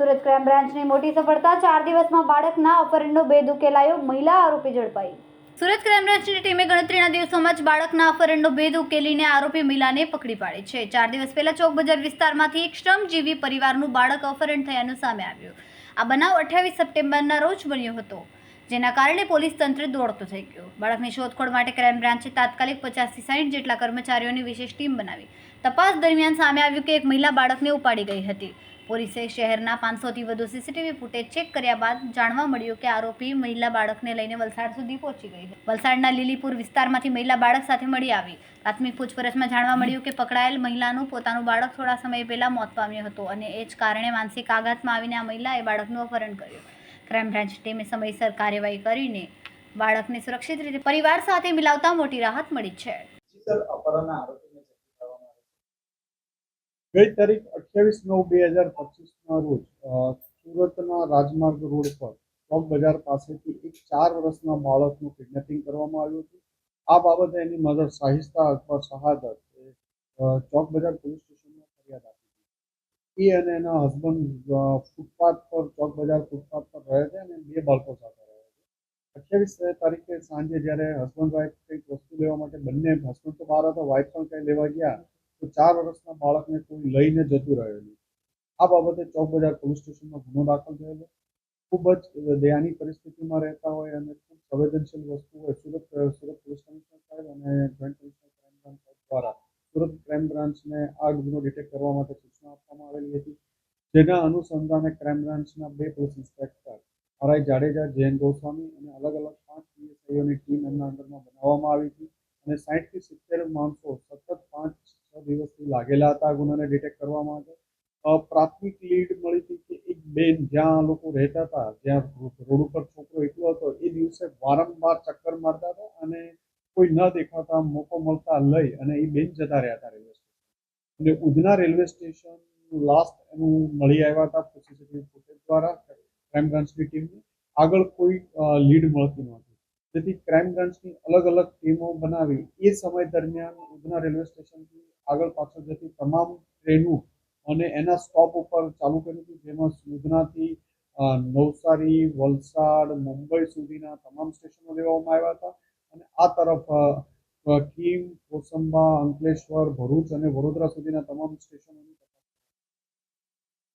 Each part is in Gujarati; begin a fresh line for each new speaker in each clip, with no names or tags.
સુરત ક્રાઇમ બ્રાન્ચની મોટી સફળતા, 4 દિવસમાં બાળકના અપહરણનો ભેદ ઉકેલાયો, મહિલા આરોપી ઝડપાઈ। સુરત ક્રાઇમ બ્રાન્ચની ટીમે ગણતરીના દિવસોમાં જ બાળકના અપહરણનો ભેદ ઉકેલીને આરોપી મહિલાને પકડી પાડી છે। 4 દિવસ પહેલા ચોક બજાર વિસ્તારમાંથી એક શ્રમજીવી પરિવારનું બાળક અપહરણ થયાનું સામે આવ્યું। આ બનાવ 28 સપ્ટેમ્બરના રોજ બન્યો હતો, જેના કારણે પોલીસ તંત્ર દોડતું થઈ ગયું। બાળકની શોધખોળ માટે ક્રાઇમ બ્રાન્ચે તાત્કાલિક 50 થી 60 જેટલા કર્મચારીઓની વિશેષ ટીમ બનાવી। તપાસ દરમિયાન સામે આવ્યું કે એક મહિલા બાળકને ઉપાડી ગઈ હતી। પોલીસે શહેરના 500થી વધુ સીસીટીવી ફૂટેજ ચેક કર્યા બાદ જાણવા મળ્યું કે આરોપી મહિલા બાળકને લઈને વલસાડ સુધી પહોંચી ગઈ હતી। વલસાડના લીલીપુર વિસ્તારમાંથી મહિલા બાળક સાથે મળી આવી। પ્રાથમિક પૂછપરછમાં જાણવા મળ્યું કે પકડાયેલ મહિલાનું પોતાનું બાળક થોડા સમય પહેલા મોત પામ્યું હતું અને એ જ કારણે માનસિક આઘાતમાં આવીને આ મહિલાએ બાળકનું અપહરણ કર્યું। ક્રાઇમ બ્રાન્ચ ટીમે સમયસર કાર્યવાહી કરીને બાળકને સુરક્ષિત રીતે પરિવાર સાથે મિલાવતા મોટી રાહત મળી છે।
ગઈ તારીખ 28/9/2025ના રોજ સુરતના રાજમાર્ગ રોડ પર ચોક બજાર પાસેથી એક 4 વર્ષના બાળકનું કિડનેપિંગ કરવામાં આવ્યું હતું। આ બાબતે એની મધર શાહિસ્તા અકબર શહાદત ચોક બજાર પોલીસ સ્ટેશનમાં ફરિયાદ આપી હતી। એ અને એના હસબન્ડ ફૂટપાથ પર ચોક બજાર ફૂટપાથ પર રહે છે અને 2 બાળકો સાથે રહે છે। 28 તારીખે સાંજે જ્યારે હસબન્ડ વાઈફ કંઈક વસ્તુ લેવા માટે બંને હસબન્ડ તો બહાર હતો, વાઈફ પણ કંઈ લેવા ગયા તો 4 વર્ષના બાળકને કોઈ લઈને જતું રહેલું। આ બાબતે ચોક બજાર પોલીસ સ્ટેશનમાં ગુનો દાખલ થયેલો। ખૂબ જ દયાની પરિસ્થિતિમાં રહેતા હોય અને ખૂબ સંવેદનશીલ વસ્તુ હોય સુરત પોલીસ કમિશનર સાહેબ અને જોઈન્ટ કમિશનર ક્રાઇમ બ્રાન્ચ દ્વારા સુરત ક્રાઇમ બ્રાન્ચને આ ગુનો ડિટેક્ટ કરવા માટે સૂચના આપવામાં આવેલી હતી, જેના અનુસંધાને ક્રાઇમ બ્રાન્ચના 2 police inspector RI Jadeja, Jain Goswami અને અલગ અલગ 5 પીએસઆઈઓની ટીમ એમના અંડરમાં બનાવવામાં આવી હતી અને 60 થી 70 માણસો સતત 5-6 દિવસથી લાગેલા હતા આ ગુનાને ડિટેક્ટ કરવા માટે। પ્રાથમિક લીડ મળી હતી કે એક બેન જ્યાં લોકો રહેતા હતા, જ્યાં રોડ ઉપર છોકરો એકલો હતો, એ દિવસે વારંવાર ચક્કર મારતા હતા અને કોઈ ન દેખાતા મોકો મળતા લઈ અને એ બેન જતા રહ્યા હતા રેલવે સ્ટેશન। અને ઉધના રેલવે સ્ટેશન લાસ્ટ એનું મળી આવ્યા હતા સીસીટીવી ફૂટેજ દ્વારા ક્રાઇમ બ્રાન્ચની ટીમને। આગળ કોઈ લીડ મળતી નહોતી, જેથી ક્રાઇમ બ્રાન્ચની અલગ અલગ ટીમો બનાવી એ સમય દરમિયાન ઉધના રેલવે સ્ટેશનથી આગળ પાછળ જતી તમામ ટ્રેનો અને એના સ્ટોપ ઉપર ચાલુ કર્યું હતું, જેમાં ઉધનાથી નવસારી, વલસાડ, મુંબઈ સુધીના તમામ સ્ટેશનો લેવામાં આવ્યા હતા અને આ તરફ કીમ, કોસંબા, અંકલેશ્વર, ભરૂચ અને વડોદરા સુધીના તમામ સ્ટેશનોની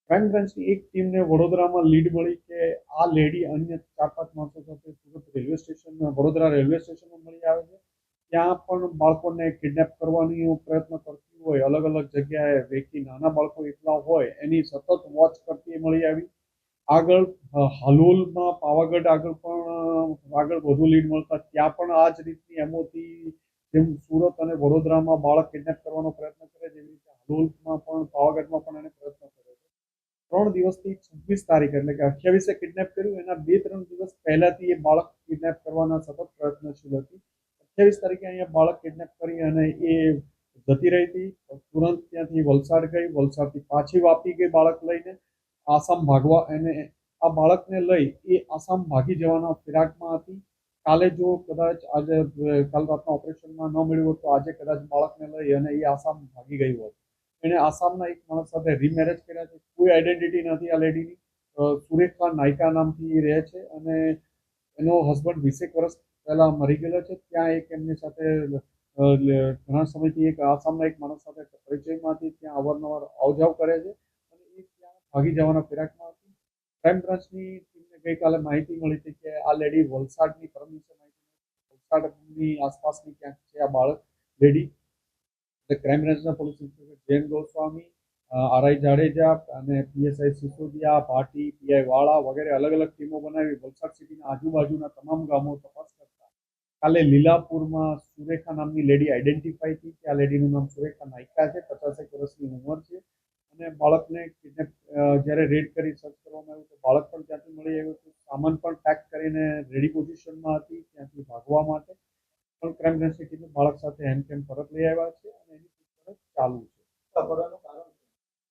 ક્રાઇમ બ્રાન્ચની એક ટીમને વડોદરામાં લીડ મળી કે આ લેડી અન્ય 4-5 માણસો સાથે Surat railway station, Vadodara railway સ્ટેશનમાં મળી આવે છે। ત્યાં પણ બાળકોને કિડનેપ કરવાનો પ્રયત્ન કરતી હોય, અલગ અલગ જગ્યાએ વેકી નાના બાળકો એકલા હોય એની સતત વોચ કરતી મળી આવી। આગળ હાલોલમાં પાવાગઢ આગળ વધુ લીડ મળતા ત્યાં પણ આ જ રીતની એમઓથી જેમ સુરત અને વડોદરામાં બાળક કિડનેપ કરવાનો પ્રયત્ન કરે જેવી રીતે હાલોલમાં પણ પાવાગઢમાં પણ એને પ્રયત્ન કર્યો છે। 3 દિવસથી 26 તારીખ એટલે કે 28 કિડનેપ કર્યું, એના 2-3 દિવસ પહેલાથી એ બાળક કિડનેપ કરવાના સતત પ્રયત્નશીલ હતી। 28 તારીખે અહીંયા બાળક કિડનેપ કરી અને એ જતી રહી હતી, તુરંત ત્યાંથી વલસાડ ગઈ, વલસાડથી પાછી વાપી ગઈ બાળક લઈને આસામ ભાગવા, અને આ બાળકને લઈ એ આસામ ભાગી જવાના ફિરાકમાં હતી। કાલે જો કદાચ આજે કાલ રાતના ઓપરેશનમાં ન મળ્યું હોત તો આજે કદાચ બાળકને લઈ અને એ આસામ ભાગી ગઈ હોત। એણે આસામના એક માણસ સાથે રીમેરેજ કર્યા છે, કોઈ આઈડેન્ટિટી નથી આ લેડીની, સુરેખા નાયકા નામથી રહે છે અને એનો હસબન્ડ 20 વર્ષ પહેલા મરી ગયેલો છે। ત્યાં એક એમની સાથે ઘણા સમયથી એક આસામના એક માણસ સાથે પરિચયમાં હતી, ત્યાં અવારનવાર આવજાવ કરે છે અને એ ત્યાં ભાગી જવાના ફિરાકમાં હતી। ક્રાઇમ બ્રાન્ચની ટીમને ગઈકાલે માહિતી મળી હતી કે આ લેડી વલસાડની વલસાડની આસપાસની ક્યાંક છે આ બાળક લેડી। ક્રાઇમ બ્રાન્ચના police inspector Jain Goswami, RI Jadeja અને પીએસઆઈ સિસોદિયા, ભાટી, પીઆઈ વાળા વગેરે અલગ અલગ ટીમો બનાવી વલસાડ સિટીના આજુબાજુના તમામ ગામો તપાસ કરતા કાલે લીલાપુરમાં સુરેખા નામની લેડી આઈડેન્ટિફાઈ થઈ કે આ લેડીનું નામ સુરેખા નાયકા છે, 50 વર્ષની ઉંમર છે અને બાળકને કિડનેપ જ્યારે રેડ કરી સર્ચ કરવામાં આવ્યું તો બાળક પણ ત્યાંથી મળી આવ્યું હતું, સામાન પણ પેક કરીને રેડી પોઝિશનમાં હતી ત્યાંથી ભાગવા માટે। પણ ક્રાઇમ બ્રાન્ચની ટીમે બાળક સાથે હેમખેમ પરત લઈ આવ્યા છે અને એની પૂછપરછ ચાલુ છે।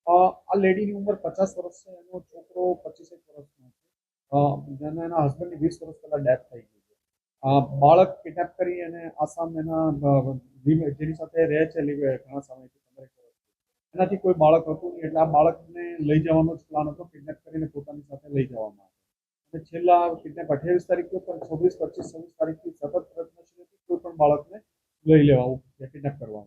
આ લેડીની ઉંમર 50 વર્ષ છે, એનો છોકરો 25 વર્ષનો છે અને એના હસબન્ડની 20 વર્ષ પહેલા ડેથ થઈ ગઈ છે। બાળક કિડનેપ કરી અને આસામ એના જેની સાથે રહે છે ઘણા સમયથી 15 વર્ષથી એનાથી કોઈ બાળક હતું નહીં, એટલે આ બાળકને લઈ જવાનો જ પ્લાન હતો, કિડનેપ કરીને પોતાની સાથે લઈ જવામાં આવ્યો. અને છેલ્લા કિડનેપ 28 તારીખે પણ 26, 25, 26 તારીખથી સતત પ્રયત્નશીલ હતી કોઈ પણ બાળકને લઈ લેવા કિડનેપ કરવામાં.